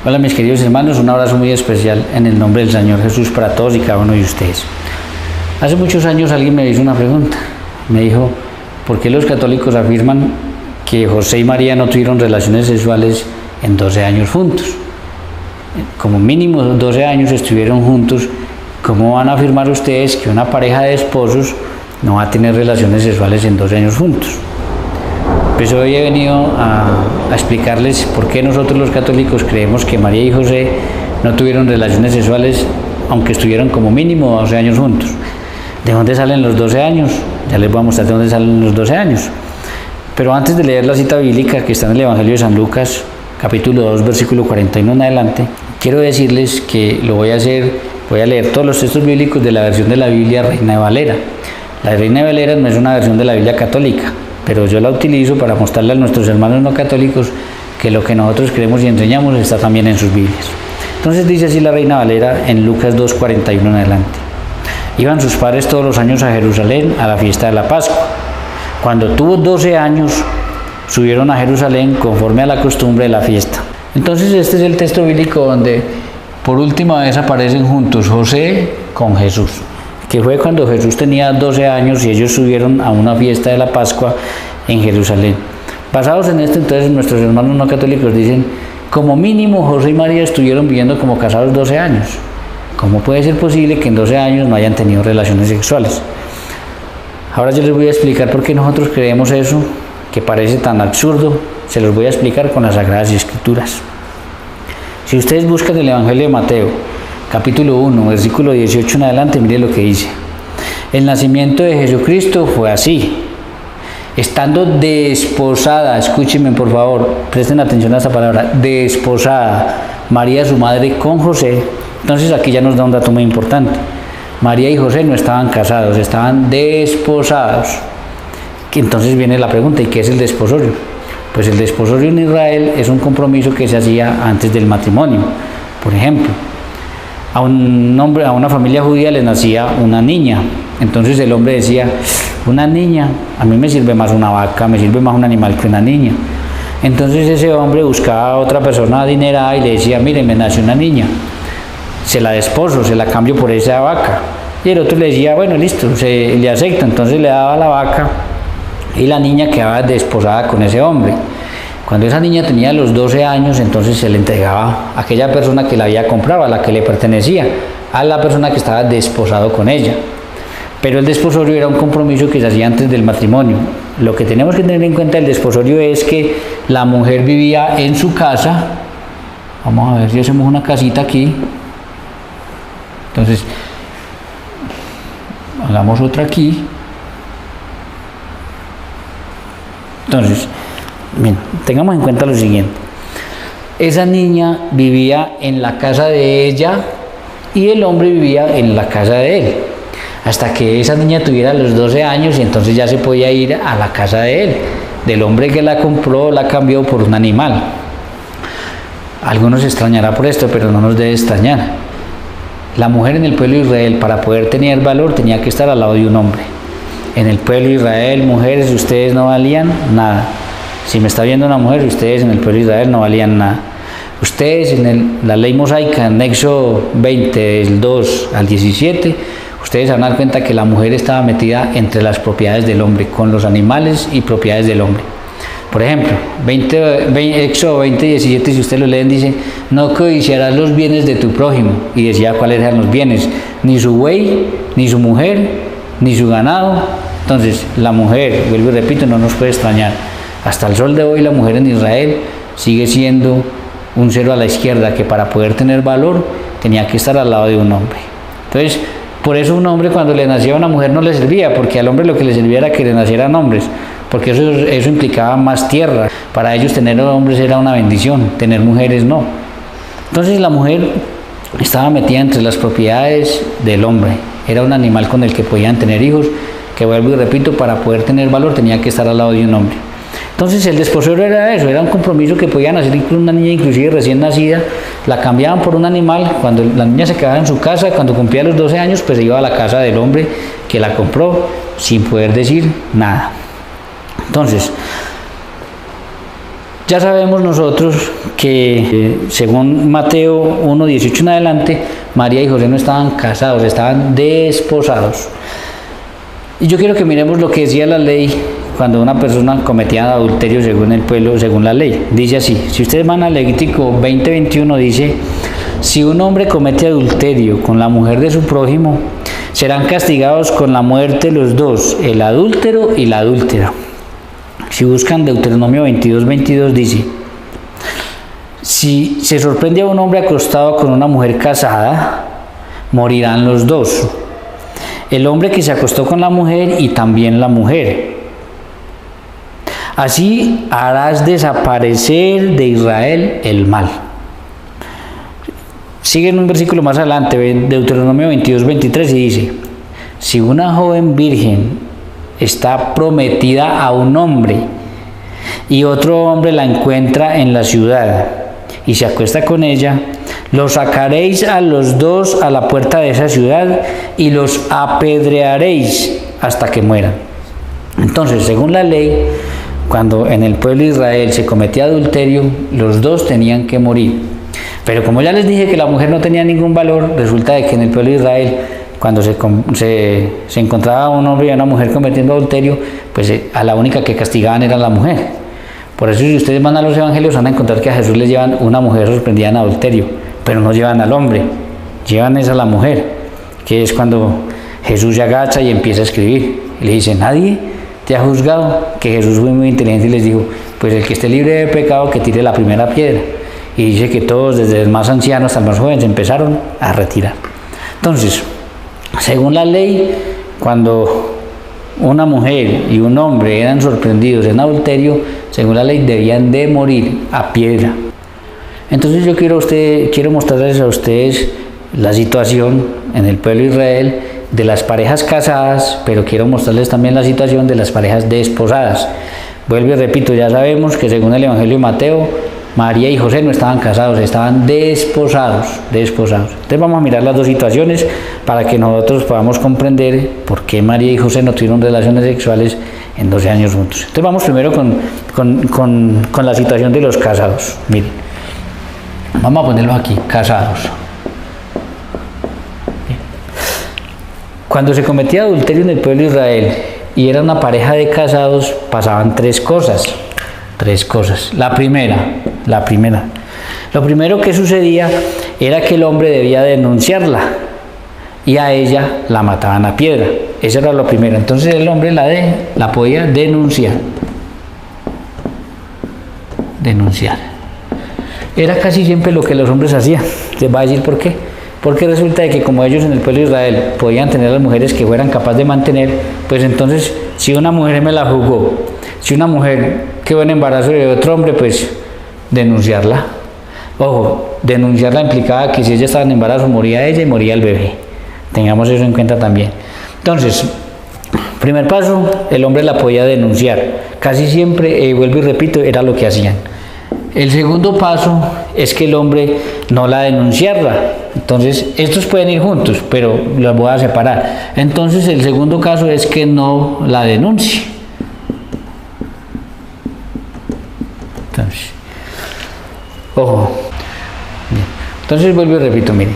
Hola mis queridos hermanos, un abrazo muy especial en el nombre del Señor Jesús para todos y cada uno de ustedes. Hace muchos años alguien me hizo una pregunta, me dijo, ¿por qué los católicos afirman que José y María no tuvieron relaciones sexuales en 12 años juntos? Como mínimo 12 años estuvieron juntos, ¿cómo van a afirmar ustedes que una pareja de esposos no va a tener relaciones sexuales en 12 años juntos? Pues hoy he venido a explicarles por qué nosotros los católicos creemos que María y José no tuvieron relaciones sexuales aunque estuvieron como mínimo 12 años juntos. ¿De dónde salen los 12 años? Ya les voy a mostrar de dónde salen los 12 años. Pero antes de leer la cita bíblica que está en el Evangelio de San Lucas, capítulo 2, versículo 41 en adelante, quiero decirles que voy a leer todos los textos bíblicos de la versión de la Biblia Reina de Valera. La Reina de Valera no es una versión de la Biblia católica, pero yo la utilizo para mostrarle a nuestros hermanos no católicos que lo que nosotros creemos y enseñamos está también en sus Biblias. Entonces dice así la Reina Valera en Lucas 2:41 en adelante. Iban sus padres todos los años a Jerusalén a la fiesta de la Pascua. Cuando tuvo 12 años, subieron a Jerusalén conforme a la costumbre de la fiesta. Entonces este es el texto bíblico donde por última vez aparecen juntos José con Jesús, que fue cuando Jesús tenía 12 años y ellos subieron a una fiesta de la Pascua en Jerusalén. Basados en esto, entonces nuestros hermanos no católicos dicen, como mínimo José y María estuvieron viviendo como casados 12 años. ¿Cómo puede ser posible que en 12 años no hayan tenido relaciones sexuales? Ahora yo les voy a explicar por qué nosotros creemos eso, que parece tan absurdo. Se los voy a explicar con las Sagradas Escrituras. Si ustedes buscan el Evangelio de Mateo, capítulo 1, versículo 18 en adelante, mire lo que dice. El nacimiento de Jesucristo fue así. Estando desposada, escúchenme por favor, presten atención a esta palabra, desposada, María su madre con José. Entonces aquí ya nos da un dato muy importante. María y José no estaban casados, estaban desposados. Entonces viene la pregunta, ¿y qué es el desposorio? Pues el desposorio en Israel es un compromiso que se hacía antes del matrimonio. Por ejemplo, a un hombre, a una familia judía le nacía una niña. Entonces el hombre decía, una niña, a mí me sirve más una vaca, me sirve más un animal que una niña. Entonces ese hombre buscaba a otra persona adinerada y le decía, mire, me nació una niña, se la desposo, se la cambio por esa vaca. Y el otro le decía, bueno, listo, se le acepta. Entonces le daba la vaca y la niña quedaba desposada con ese hombre. Cuando esa niña tenía los 12 años, entonces se le entregaba a aquella persona que la había comprado, a la que le pertenecía, a la persona que estaba desposado con ella. Pero el desposorio era un compromiso que se hacía antes del matrimonio. Lo que tenemos que tener en cuenta del desposorio es que la mujer vivía en su casa. Vamos a ver si hacemos una casita aquí. Entonces, hagamos otra aquí. Entonces, bien, tengamos en cuenta lo siguiente. Esa niña vivía en la casa de ella y el hombre vivía en la casa de él. Hasta que esa niña tuviera los 12 años y entonces ya se podía ir a la casa de él, del hombre que la compró, la cambió por un animal. Algunos se extrañará por esto, pero no nos debe extrañar. La mujer en el pueblo de Israel, para poder tener valor, tenía que estar al lado de un hombre. En el pueblo de Israel, mujeres, ustedes no valían nada. Si me está viendo una mujer, ustedes en el pueblo de Israel no valían nada. Ustedes en la ley mosaica, en Éxodo 20, del 2 al 17, ustedes van a dar cuenta que la mujer estaba metida entre las propiedades del hombre, con los animales y propiedades del hombre. Por ejemplo, Éxodo 20, 17, si ustedes lo leen, dice, no codiciarás los bienes de tu prójimo. Y decía cuáles eran los bienes, ni su buey, ni su mujer, ni su ganado. Entonces, la mujer, vuelvo y repito, no nos puede extrañar. Hasta el sol de hoy la mujer en Israel sigue siendo un cero a la izquierda, que para poder tener valor tenía que estar al lado de un hombre. Entonces, por eso un hombre cuando le nacía una mujer no le servía, porque al hombre lo que le servía era que le nacieran hombres, porque eso implicaba más tierra. Para ellos tener hombres era una bendición, tener mujeres no. Entonces la mujer estaba metida entre las propiedades del hombre, era un animal con el que podían tener hijos, que vuelvo y repito, para poder tener valor tenía que estar al lado de un hombre. Entonces el desposorio era eso, era un compromiso que podían hacer incluso una niña inclusive recién nacida, la cambiaban por un animal. Cuando la niña se quedaba en su casa, cuando cumplía los 12 años, pues se iba a la casa del hombre que la compró sin poder decir nada. Entonces, Ya sabemos nosotros que según Mateo 1, 18 en adelante, María y José no estaban casados, estaban desposados. Y yo quiero que miremos lo que decía la ley cuando una persona cometía adulterio según el pueblo, según la ley. Dice así, si ustedes van a Levítico 20:21, dice, si un hombre comete adulterio con la mujer de su prójimo, serán castigados con la muerte los dos, el adúltero y la adúltera. Si buscan Deuteronomio 22:22 dice, si se sorprende a un hombre acostado con una mujer casada, morirán los dos, el hombre que se acostó con la mujer y también la mujer. Así harás desaparecer de Israel el mal. Sigue en un versículo más adelante, Deuteronomio 22:23, y dice, si una joven virgen está prometida a un hombre y otro hombre la encuentra en la ciudad y se acuesta con ella, los sacaréis a los dos a la puerta de esa ciudad y los apedrearéis hasta que mueran. Entonces, según la ley, cuando en el pueblo de Israel se cometía adulterio, los dos tenían que morir. Pero como ya les dije que la mujer no tenía ningún valor, resulta de que en el pueblo de Israel, cuando se encontraba un hombre y una mujer cometiendo adulterio, pues a la única que castigaban era la mujer. Por eso si ustedes van a los evangelios van a encontrar que a Jesús les llevan una mujer sorprendida en adulterio, pero no llevan al hombre, llevan esa a la mujer, que es cuando Jesús se agacha y empieza a escribir. Y le dice, nadie te ha juzgado, que Jesús fue muy inteligente y les dijo, pues el que esté libre de pecado que tire la primera piedra. Y dice que todos, desde el más anciano hasta el más joven, se empezaron a retirar. Entonces, según la ley, cuando una mujer y un hombre eran sorprendidos en adulterio, según la ley debían de morir a piedra. Entonces yo quiero mostrarles a ustedes la situación en el pueblo de Israel de las parejas casadas, pero quiero mostrarles también la situación de las parejas desposadas. Vuelvo y repito, ya sabemos que según el Evangelio de Mateo, María y José no estaban casados, estaban desposados. Entonces vamos a mirar las dos situaciones para que nosotros podamos comprender por qué María y José no tuvieron relaciones sexuales en 12 años juntos. Entonces vamos primero con la situación de los casados. Miren, vamos a ponerlo aquí, casados. Cuando se cometía adulterio en el pueblo de Israel y era una pareja de casados, pasaban tres cosas. La primera, lo primero que sucedía era que el hombre debía denunciarla y a ella la mataban a piedra. Eso era lo primero. Entonces el hombre la podía denunciar. Era casi siempre lo que los hombres hacían. Les voy a decir por qué. Porque resulta de que como ellos en el pueblo de Israel podían tener a las mujeres que fueran capaces de mantener, pues entonces si una mujer me la jugó, si una mujer quedó en embarazo de otro hombre, pues denunciarla. Ojo, denunciarla implicaba que si ella estaba en embarazo moría ella y moría el bebé. Tengamos eso en cuenta también. Entonces, primer paso, el hombre la podía denunciar. Casi siempre, vuelvo y repito, era lo que hacían. El segundo paso es que el hombre no la denunciara. Entonces, estos pueden ir juntos, pero los voy a separar. Entonces, el segundo caso es que no la denuncie. Entonces, ojo. Entonces, vuelvo y repito, mire.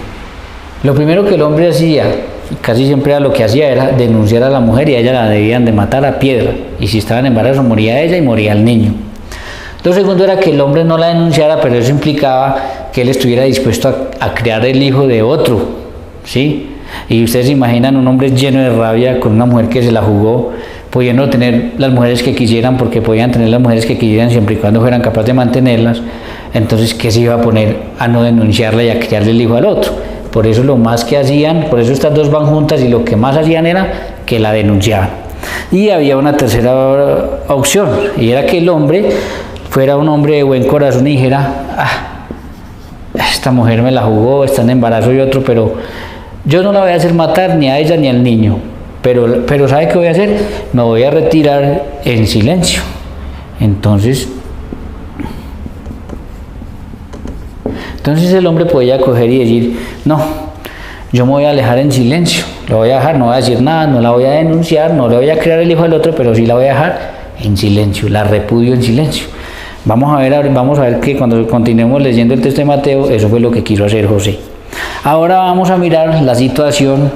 Lo primero que el hombre hacía, casi siempre era lo que hacía, era denunciar a la mujer y a ella la debían de matar a piedra. Y si estaba en embarazo, moría ella y moría el niño. Lo segundo era que el hombre no la denunciara, pero eso implicaba que él estuviera dispuesto a criar el hijo de otro, ¿sí? Y ustedes se imaginan un hombre lleno de rabia con una mujer que se la jugó, pudiendo tener las mujeres que quisieran, porque podían tener las mujeres que quisieran siempre y cuando fueran capaces de mantenerlas. Entonces, ¿qué se iba a poner a no denunciarla y a criarle el hijo al otro? Por eso lo más que hacían, por eso estas dos van juntas, y lo que más hacían era que la denunciaban. Y había una tercera opción, y era que el hombre fuera un hombre de buen corazón y dijera, esta mujer me la jugó, está en embarazo y otro, pero yo no la voy a hacer matar ni a ella ni al niño, pero ¿sabe qué voy a hacer? Me voy a retirar en silencio. Entonces el hombre podía coger y decir, no, yo me voy a alejar en silencio, lo voy a dejar, no voy a decir nada, no la voy a denunciar, no le voy a criar el hijo al otro, pero sí la voy a dejar en silencio, la repudio en silencio. Vamos a ver que cuando continuemos leyendo el texto de Mateo, eso fue lo que quiso hacer José. Ahora vamos a mirar la situación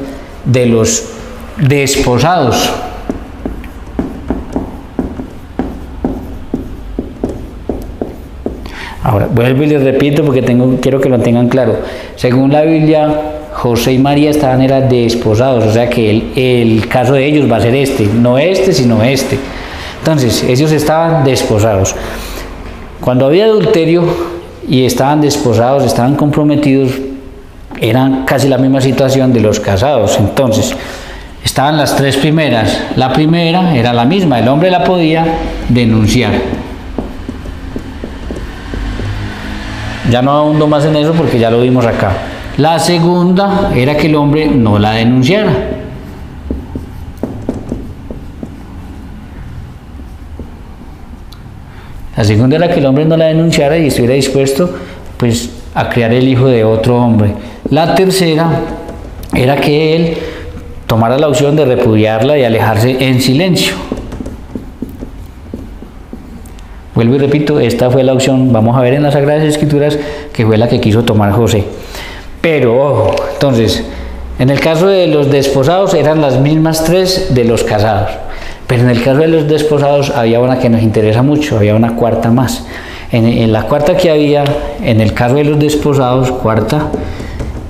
de los desposados. Ahora, vuelvo y les repito porque quiero que lo tengan claro. Según la Biblia, José y María estaban desposados, o sea que el caso de ellos va a ser no sino este. Entonces, ellos estaban desposados. Cuando había adulterio y estaban desposados, estaban comprometidos, eran casi la misma situación de los casados. Entonces, estaban las tres primeras. La primera era la misma, el hombre la podía denunciar. Ya no abundo más en eso porque ya lo vimos acá. La segunda era que el hombre no la denunciara. La segunda era que el hombre no la denunciara y estuviera dispuesto pues a criar el hijo de otro hombre. La tercera era que él tomara la opción de repudiarla y alejarse en silencio. Vuelvo y repito, esta fue la opción, vamos a ver en las Sagradas Escrituras, que fue la que quiso tomar José. Pero, ojo, entonces, en el caso de los desposados eran las mismas tres de los casados. Pero en el caso de los desposados había una que nos interesa mucho, había una cuarta más. En la cuarta que había, en el caso de los desposados, cuarta,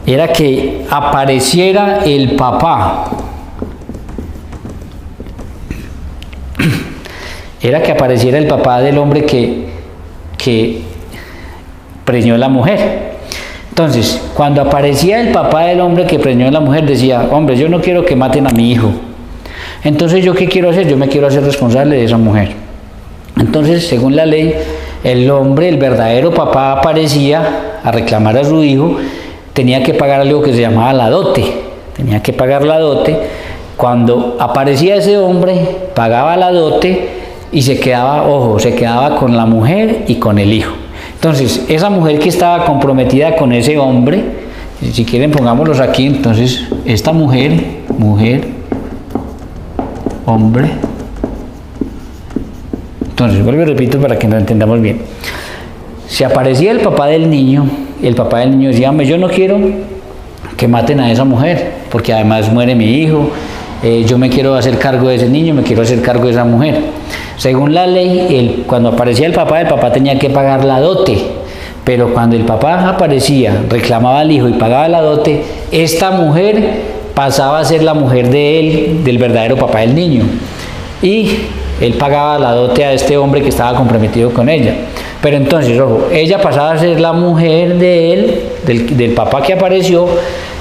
era que apareciera el papá. Era que apareciera el papá del hombre que preñó a la mujer. Entonces, cuando aparecía el papá del hombre que preñó a la mujer, decía, hombre, yo no quiero que maten a mi hijo. Entonces, ¿yo qué quiero hacer? Yo me quiero hacer responsable de esa mujer. Entonces, según la ley, el hombre, el verdadero papá, aparecía a reclamar a su hijo, tenía que pagar algo que se llamaba la dote. Tenía que pagar la dote. Cuando aparecía ese hombre, pagaba la dote y se quedaba con la mujer y con el hijo. Entonces, esa mujer que estaba comprometida con ese hombre, si quieren pongámoslos aquí, entonces, esta mujer, hombre. Entonces, vuelvo y repito para que lo entendamos bien. Si aparecía el papá del niño decía, hombre, yo no quiero que maten a esa mujer, porque además muere mi hijo, yo me quiero hacer cargo de ese niño, me quiero hacer cargo de esa mujer. Según la ley, cuando aparecía el papá tenía que pagar la dote, pero cuando el papá aparecía, reclamaba al hijo y pagaba la dote, esta mujer pasaba a ser la mujer de él, del verdadero papá del niño, y él pagaba la dote a este hombre que estaba comprometido con ella. Pero entonces, ojo, ella pasaba a ser la mujer de él, del papá que apareció,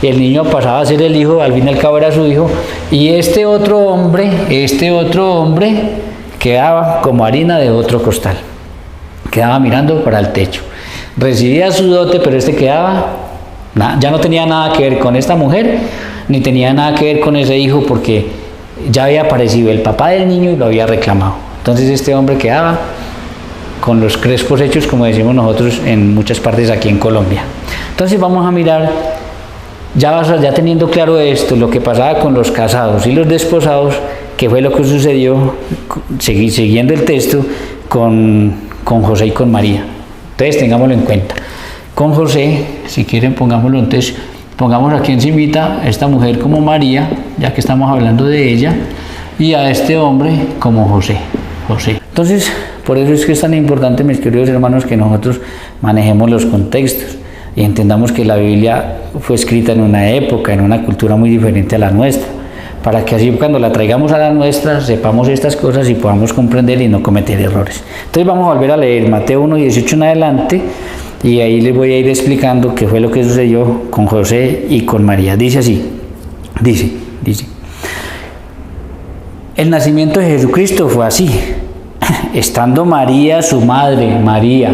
y el niño pasaba a ser el hijo, al fin y al cabo era su hijo, y este otro hombre quedaba como harina de otro costal, quedaba mirando para el techo, recibía su dote, pero ya no tenía nada que ver con esta mujer, ni tenía nada que ver con ese hijo, porque ya había aparecido el papá del niño y lo había reclamado. Entonces este hombre quedaba con los crespos hechos, como decimos nosotros en muchas partes aquí en Colombia. Entonces vamos a mirar, ya teniendo claro esto, lo que pasaba con los casados y los desposados, que fue lo que sucedió, siguiendo el texto, con José y con María. Entonces tengámoslo en cuenta. Con José, si quieren pongámoslo, entonces pongamos aquí encimita a esta mujer como María, ya que estamos hablando de ella, y a este hombre como José. Entonces, por eso es que es tan importante, mis queridos hermanos, que nosotros manejemos los contextos y entendamos que la Biblia fue escrita en una época, en una cultura muy diferente a la nuestra, para que así cuando la traigamos a la nuestra sepamos estas cosas y podamos comprender y no cometer errores. Entonces vamos a volver a leer Mateo 1:18 en adelante, y ahí les voy a ir explicando qué fue lo que sucedió con José y con María. Dice así, dice, el nacimiento de Jesucristo fue así. Estando María, su madre, María,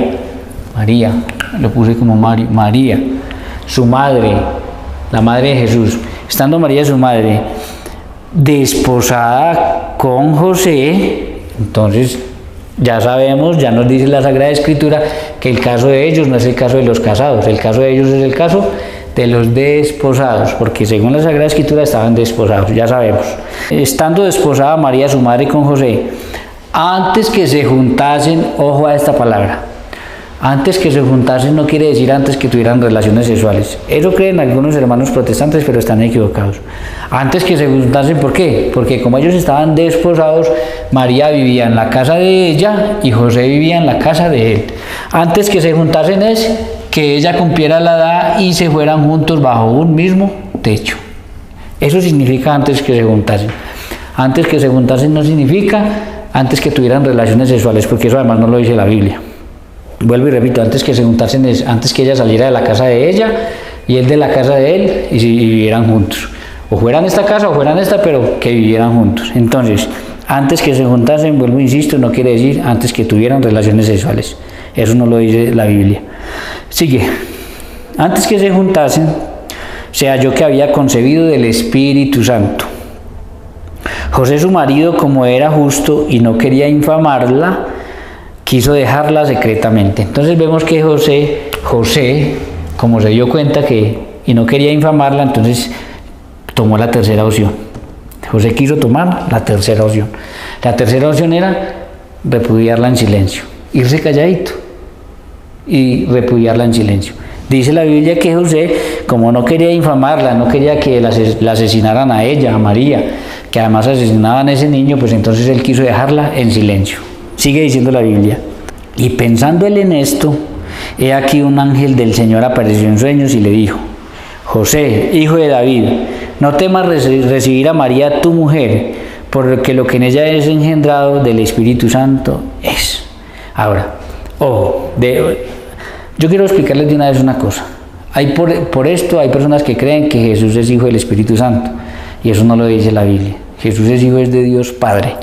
lo puse como María, su madre, la madre de Jesús, estando María, su madre, desposada con José, entonces ya sabemos, ya nos dice la Sagrada Escritura, que el caso de ellos no es el caso de los casados, el caso de ellos es el caso de los desposados, porque según la Sagrada Escritura estaban desposados, ya sabemos. Estando desposada María, su madre, con José, antes que se juntasen, ojo a esta palabra, antes que se juntasen no quiere decir antes que tuvieran relaciones sexuales. Eso creen algunos hermanos protestantes, pero están equivocados. Antes que se juntasen, ¿por qué? Porque como ellos estaban desposados, María vivía en la casa de ella y José vivía en la casa de él. Antes que se juntasen es que ella cumpliera la edad y se fueran juntos bajo un mismo techo. Eso significa antes que se juntasen. Antes que se juntasen no significa antes que tuvieran relaciones sexuales, porque eso además no lo dice la Biblia. Vuelvo y repito, antes que se juntasen es antes que ella saliera de la casa de ella y él de la casa de él y vivieran juntos. O fueran esta casa o fueran esta, pero que vivieran juntos. Entonces, antes que se juntasen, vuelvo e insisto, no quiere decir antes que tuvieran relaciones sexuales. Eso no lo dice la Biblia. Sigue. Antes que se juntasen, se halló que había concebido del Espíritu Santo. José, su marido, como era justo y no quería infamarla, quiso dejarla secretamente. Entonces vemos que José, como se dio cuenta y no quería infamarla, entonces tomó la tercera opción. José quiso tomar la tercera opción. La tercera opción era repudiarla en silencio, irse calladito y repudiarla en silencio. Dice la Biblia que José, como no quería infamarla, no quería que la asesinaran a ella, a María, que además asesinaban a ese niño, pues entonces él quiso dejarla en silencio. Sigue diciendo la Biblia. Y pensando él en esto, he aquí un ángel del Señor apareció en sueños y le dijo: José, hijo de David, no temas recibir a María tu mujer, porque lo que en ella es engendrado del Espíritu Santo es. Ahora, ojo, yo quiero explicarles de una vez una cosa. Por esto hay personas que creen que Jesús es hijo del Espíritu Santo, y eso no lo dice la Biblia. Jesús es hijo de Dios Padre.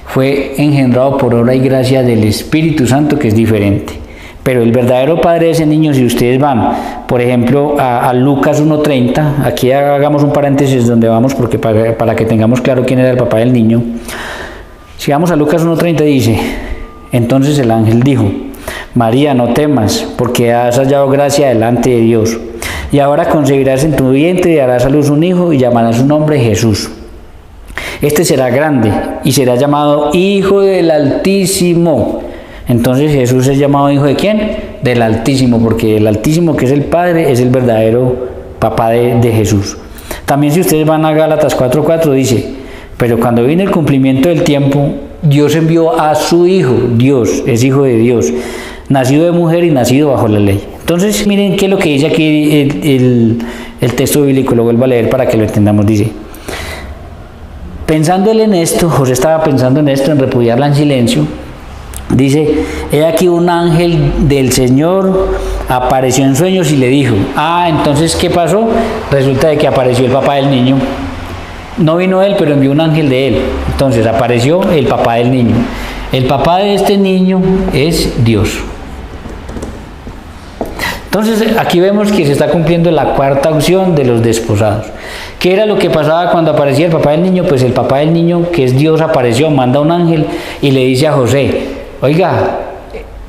Fue engendrado por obra y gracia del Espíritu Santo, que es diferente. Pero el verdadero padre de ese niño, si ustedes van, por ejemplo, a Lucas 1:30, aquí hagamos un paréntesis donde vamos, porque para que tengamos claro quién era el papá del niño. Si vamos a Lucas 1:30 dice: entonces el ángel dijo: María, no temas, porque has hallado gracia delante de Dios. Y ahora concebirás en tu vientre y darás a luz un hijo y llamarás su nombre Jesús. Este será grande y será llamado Hijo del Altísimo. Entonces Jesús es llamado hijo de ¿quién? Del Altísimo, porque el Altísimo, que es el Padre, es el verdadero papá de Jesús. También si ustedes van a Gálatas 4:4 dice: pero cuando viene el cumplimiento del tiempo, Dios envió a su Hijo, Dios es hijo de Dios, nacido de mujer y nacido bajo la ley. Entonces miren qué es lo que dice aquí el texto bíblico, lo vuelvo a leer para que lo entendamos. Dice: pensando él en esto, José estaba pensando en esto, en repudiarla en silencio. Dice: he aquí un ángel del Señor apareció en sueños y le dijo. Entonces ¿qué pasó? Resulta de que apareció el papá del niño. No vino él, pero envió un ángel de él. Entonces apareció el papá del niño. El papá de este niño es Dios. Entonces aquí vemos que se está cumpliendo la cuarta opción de los desposados. ¿Qué era lo que pasaba cuando aparecía el papá del niño? Pues el papá del niño, que es Dios, apareció, manda un ángel y le dice a José: oiga,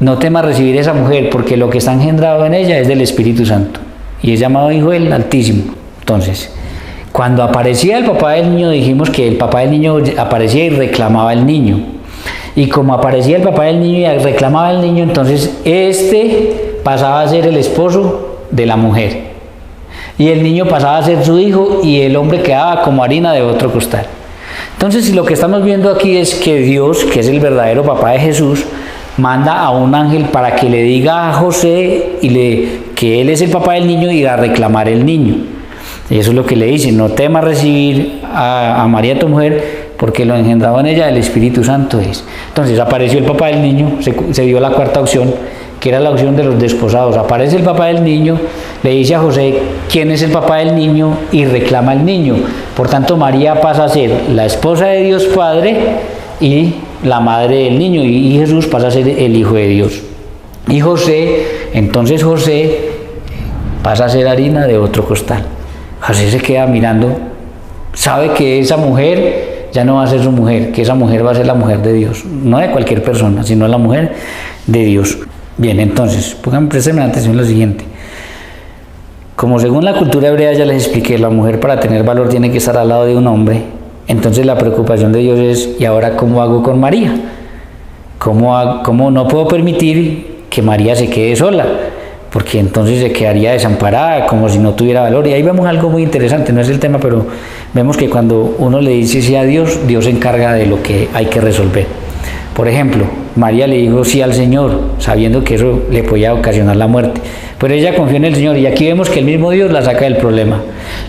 no temas recibir esa mujer, porque lo que está engendrado en ella es del Espíritu Santo y es llamado Hijo del Altísimo. Entonces, cuando aparecía el papá del niño, dijimos que el papá del niño aparecía y reclamaba al niño. Y como aparecía el papá del niño y reclamaba al niño, entonces pasaba a ser el esposo de la mujer. Y el niño pasaba a ser su hijo y el hombre quedaba como harina de otro costal. Entonces lo que estamos viendo aquí es que Dios, que es el verdadero papá de Jesús, manda a un ángel para que le diga a José que él es el papá del niño y a reclamar el niño. Y eso es lo que le dice: no temas recibir a María tu mujer, porque lo engendrado en ella el Espíritu Santo es. Entonces apareció el papá del niño, se dio la cuarta opción, que era la opción de los desposados. Aparece el papá del niño, le dice a José quién es el papá del niño y reclama al niño. Por tanto, María pasa a ser la esposa de Dios Padre y la madre del niño, y Jesús pasa a ser el Hijo de Dios. Y entonces José pasa a ser harina de otro costal. José se queda mirando, sabe que esa mujer ya no va a ser su mujer, que esa mujer va a ser la mujer de Dios, no de cualquier persona, sino la mujer de Dios. Bien, entonces, préstenme atención en lo siguiente. Como según la cultura hebrea ya les expliqué, la mujer para tener valor tiene que estar al lado de un hombre. Entonces la preocupación de Dios es: ¿y ahora cómo hago con María? ¿Cómo no puedo permitir que María se quede sola? Porque entonces se quedaría desamparada, como si no tuviera valor. Y ahí vemos algo muy interesante, no es el tema, pero vemos que cuando uno le dice sí a Dios, Dios se encarga de lo que hay que resolver. Por ejemplo, María le dijo sí al Señor, sabiendo que eso le podía ocasionar la muerte. Pero ella confió en el Señor, y aquí vemos que el mismo Dios la saca del problema.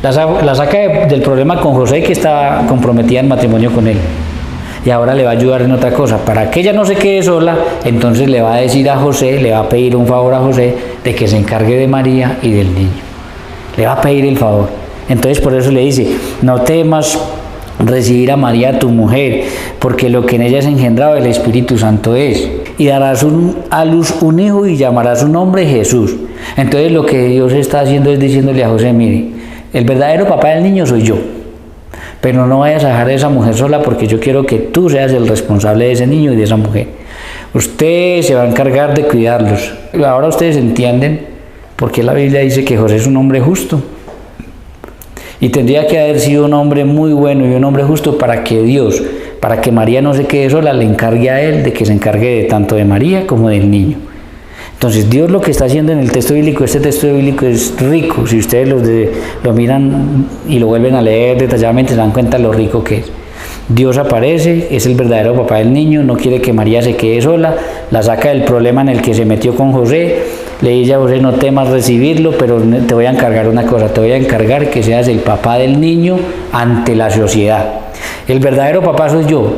La saca del problema con José, que estaba comprometida en matrimonio con él. Y ahora le va a ayudar en otra cosa. Para que ella no se quede sola, entonces le va a decir a José, le va a pedir un favor a José de que se encargue de María y del niño. Le va a pedir el favor. Entonces por eso le dice, no temas recibir a María tu mujer, porque lo que en ella es engendrado el Espíritu Santo es. Y darás a luz un hijo y llamarás su nombre Jesús. Entonces lo que Dios está haciendo es diciéndole a José, mire, el verdadero papá del niño soy yo. Pero no vayas a dejar a esa mujer sola, porque yo quiero que tú seas el responsable de ese niño y de esa mujer. Usted se va a encargar de cuidarlos. Ahora ustedes entienden por qué la Biblia dice que José es un hombre justo. Y tendría que haber sido un hombre muy bueno y un hombre justo para que Dios, para que María no se quede sola, le encargue a él de que se encargue de tanto de María como del niño. Entonces Dios lo que está haciendo en el texto bíblico, este texto bíblico es rico. Si ustedes lo miran y lo vuelven a leer detalladamente, se dan cuenta de lo rico que es. Dios aparece, es el verdadero papá del niño, no quiere que María se quede sola, la saca del problema en el que se metió con José, le dice a José, no temas recibirlo, pero te voy a encargar una cosa, te voy a encargar que seas el papá del niño ante la sociedad. El verdadero papá soy yo,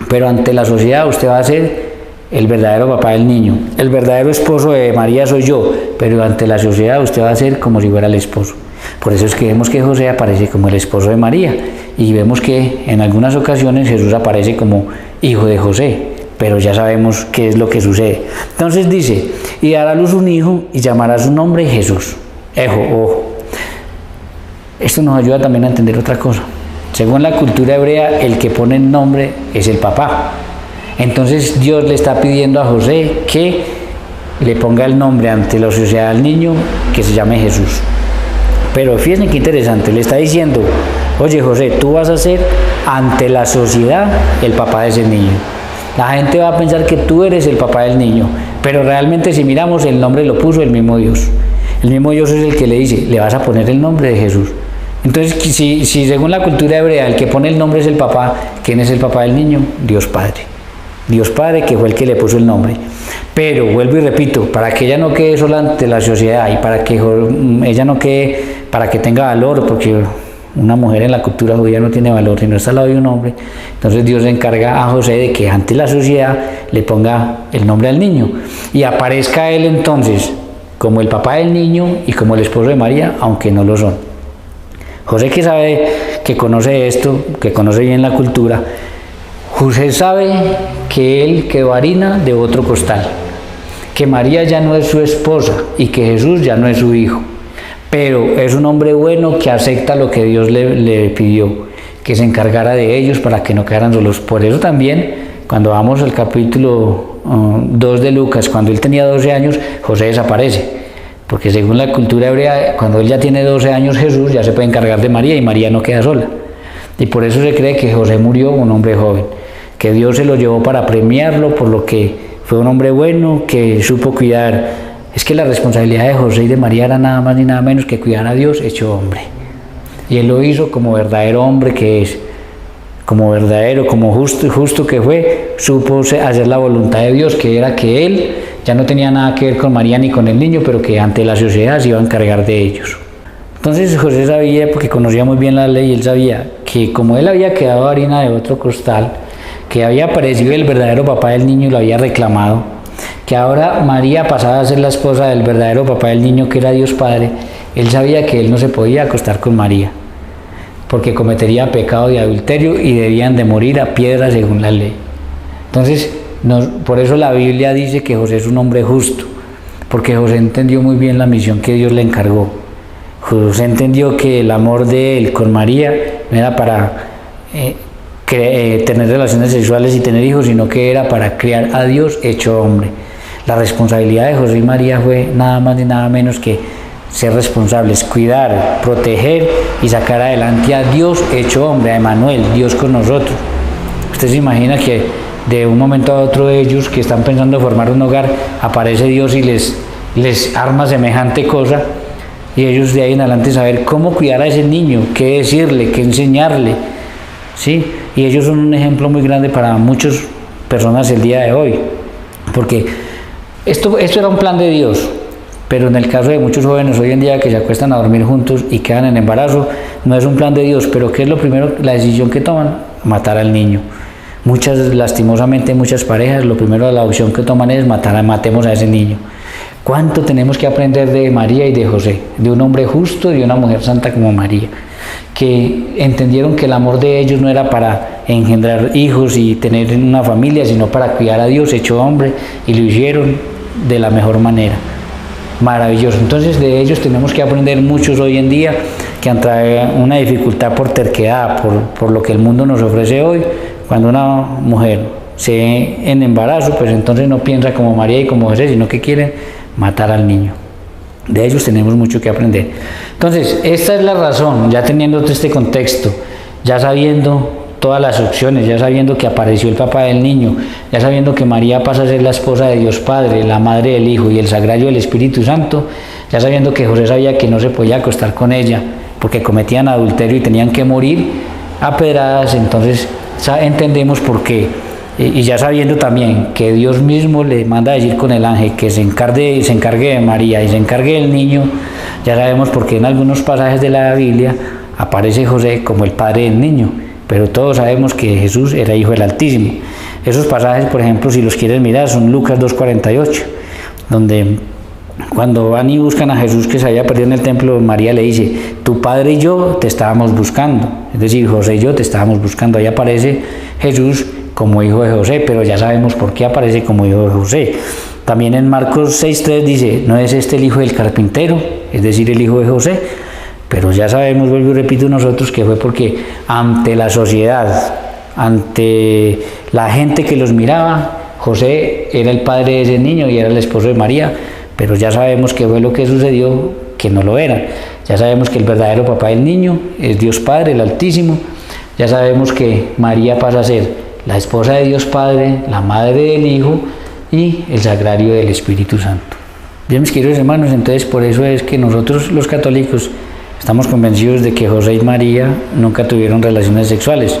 pero ante la sociedad usted va a ser el verdadero papá del niño. El verdadero esposo de María soy yo, pero ante la sociedad usted va a ser como si fuera el esposo. Por eso es que vemos que José aparece como el esposo de María, y vemos que en algunas ocasiones Jesús aparece como hijo de José, pero ya sabemos qué es lo que sucede. Entonces dice, y dará a luz un hijo y llamará su nombre Jesús. Ojo. Esto nos ayuda también a entender otra cosa. Según la cultura hebrea, el que pone el nombre es el papá. Entonces Dios le está pidiendo a José que le ponga el nombre ante la sociedad al niño, que se llame Jesús. Pero fíjense qué interesante, le está diciendo, oye José, tú vas a ser ante la sociedad el papá de ese niño. La gente va a pensar que tú eres el papá del niño, pero realmente si miramos, el nombre lo puso el mismo Dios. El mismo Dios es el que le dice, le vas a poner el nombre de Jesús. Entonces, si según la cultura hebrea el que pone el nombre es el papá, ¿quién es el papá del niño? Dios Padre. Dios Padre, que fue el que le puso el nombre. Pero vuelvo y repito, para que ella no quede sola ante la sociedad y para que ella no quede, para que tenga valor, porque una mujer en la cultura judía no tiene valor si no está al lado de un hombre, entonces Dios encarga a José de que ante la sociedad le ponga el nombre al niño y aparezca él entonces como el papá del niño y como el esposo de María, aunque no lo son. José, que sabe, que conoce esto, que conoce bien la cultura, José sabe que él quedó harina de otro costal, que María ya no es su esposa y que Jesús ya no es su hijo, pero es un hombre bueno que acepta lo que Dios le pidió, que se encargara de ellos para que no quedaran solos. Por eso también, cuando vamos al capítulo 2 de Lucas, cuando él tenía 12 años, José desaparece, porque según la cultura hebrea, cuando él ya tiene 12 años, Jesús ya se puede encargar de María y María no queda sola. Y por eso se cree que José murió un hombre joven, que Dios se lo llevó para premiarlo por lo que fue un hombre bueno, que supo cuidar. Es que la responsabilidad de José y de María era nada más ni nada menos que cuidar a Dios hecho hombre. Y él lo hizo como verdadero hombre que es, como verdadero, como justo que fue, supo hacer la voluntad de Dios, que era que él ya no tenía nada que ver con María ni con el niño, pero que ante la sociedad se iba a encargar de ellos. Entonces José sabía, porque conocía muy bien la ley, él sabía que como él había quedado harina de otro costal, que había aparecido el verdadero papá del niño y lo había reclamado, que ahora María pasaba a ser la esposa del verdadero papá del niño, que era Dios Padre, él sabía que él no se podía acostar con María, porque cometería pecado de adulterio y debían de morir a piedra según la ley. Entonces, por eso la Biblia dice que José es un hombre justo, porque José entendió muy bien la misión que Dios le encargó. José entendió que el amor de él con María no era para tener relaciones sexuales y tener hijos, sino que era para criar a Dios hecho hombre. La responsabilidad de José y María fue nada más ni nada menos que ser responsables, cuidar, proteger y sacar adelante a Dios hecho hombre, a Emmanuel, Dios con nosotros. Usted se imagina que de un momento a otro ellos que están pensando formar un hogar, aparece Dios y les arma semejante cosa, y ellos de ahí en adelante saber cómo cuidar a ese niño, qué decirle, qué enseñarle, ¿sí? Y ellos son un ejemplo muy grande para muchas personas el día de hoy, porque esto era un plan de Dios, pero en el caso de muchos jóvenes hoy en día que se acuestan a dormir juntos y quedan en embarazo, no es un plan de Dios, pero ¿qué es lo primero, la decisión que toman? Matar al niño. Lastimosamente, muchas parejas, lo primero, la opción que toman es matemos a ese niño. ¿Cuánto tenemos que aprender de María y de José? De un hombre justo y de una mujer santa como María, que entendieron que el amor de ellos no era para engendrar hijos y tener una familia, sino para cuidar a Dios hecho hombre, y lo hicieron de la mejor manera. Maravilloso. Entonces de ellos tenemos que aprender muchos hoy en día, que ante una dificultad por terquedad, por lo que el mundo nos ofrece hoy, cuando una mujer se ve en embarazo, pues entonces no piensa como María y como José, sino que quieren matar al niño. De ellos tenemos mucho que aprender. Entonces, esta es la razón, ya teniendo todo este contexto, ya sabiendo todas las opciones, ya sabiendo que apareció el papá del niño, ya sabiendo que María pasa a ser la esposa de Dios Padre, la madre del Hijo y el sagrario del Espíritu Santo, ya sabiendo que José sabía que no se podía acostar con ella porque cometían adulterio y tenían que morir a pedradas, entonces entendemos por qué. Y ya sabiendo también que Dios mismo le manda a decir con el ángel que se encargue de María y se encargue del niño, ya sabemos por qué en algunos pasajes de la Biblia aparece José como el padre del niño, pero todos sabemos que Jesús era hijo del Altísimo. Esos pasajes, por ejemplo, si los quieres mirar, son Lucas 2:48, donde cuando van y buscan a Jesús que se había perdido en el templo, María le dice, tu padre y yo te estábamos buscando, es decir, José y yo te estábamos buscando. Ahí aparece Jesús como hijo de José, pero ya sabemos por qué aparece como hijo de José. También en Marcos 6:3 dice, ¿no es este el hijo del carpintero? Es decir, el hijo de José. Pero ya sabemos, vuelvo y repito, nosotros que fue porque ante la sociedad, ante la gente que los miraba, José era el padre de ese niño y era el esposo de María, pero ya sabemos que fue lo que sucedió, que no lo era. Ya sabemos que el verdadero papá del niño es Dios Padre, el Altísimo. Ya sabemos que María pasa a ser la esposa de Dios Padre, la madre del Hijo y el sagrario del Espíritu Santo. Bien, mis queridos hermanos, entonces por eso es que nosotros los católicos estamos convencidos de que José y María nunca tuvieron relaciones sexuales.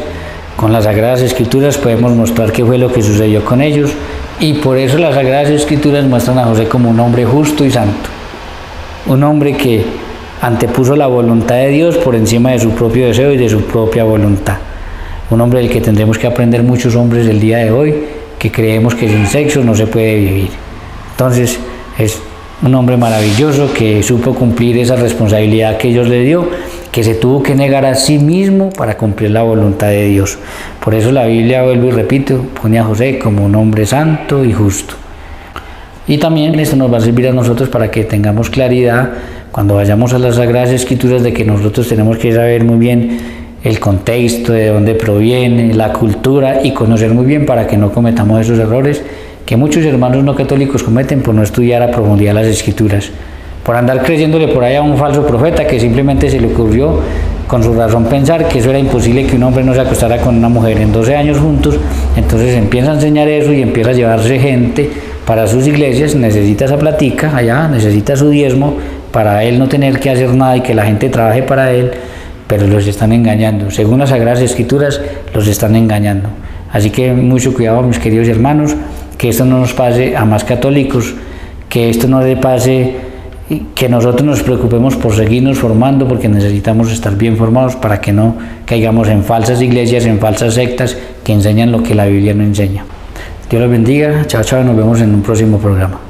Con las Sagradas Escrituras podemos mostrar qué fue lo que sucedió con ellos, y por eso las Sagradas Escrituras muestran a José como un hombre justo y santo, un hombre que antepuso la voluntad de Dios por encima de su propio deseo y de su propia voluntad. Un hombre del que tendremos que aprender muchos hombres del día de hoy, que creemos que sin sexo no se puede vivir. Entonces es un hombre maravilloso que supo cumplir esa responsabilidad que Dios le dio, que se tuvo que negar a sí mismo para cumplir la voluntad de Dios. Por eso la Biblia, vuelvo y repito, pone a José como un hombre santo y justo. Y también esto nos va a servir a nosotros para que tengamos claridad cuando vayamos a las Sagradas Escrituras, de que nosotros tenemos que saber muy bien el contexto, de dónde proviene, la cultura, y conocer muy bien para que no cometamos esos errores que muchos hermanos no católicos cometen por no estudiar a profundidad las Escrituras, por andar creyéndole por ahí a un falso profeta que simplemente se le ocurrió con su razón pensar que eso era imposible, que un hombre no se acostara con una mujer en 12 años juntos. Entonces empieza a enseñar eso y empieza a llevarse gente para sus iglesias, necesita esa platica allá, necesita su diezmo para él no tener que hacer nada y que la gente trabaje para él, pero los están engañando. Según las Sagradas Escrituras, los están engañando. Así que mucho cuidado, mis queridos hermanos, que esto no nos pase a más católicos, que esto no le pase, que nosotros nos preocupemos por seguirnos formando, porque necesitamos estar bien formados para que no caigamos en falsas iglesias, en falsas sectas que enseñan lo que la Biblia no enseña. Dios los bendiga, chao, chao, nos vemos en un próximo programa.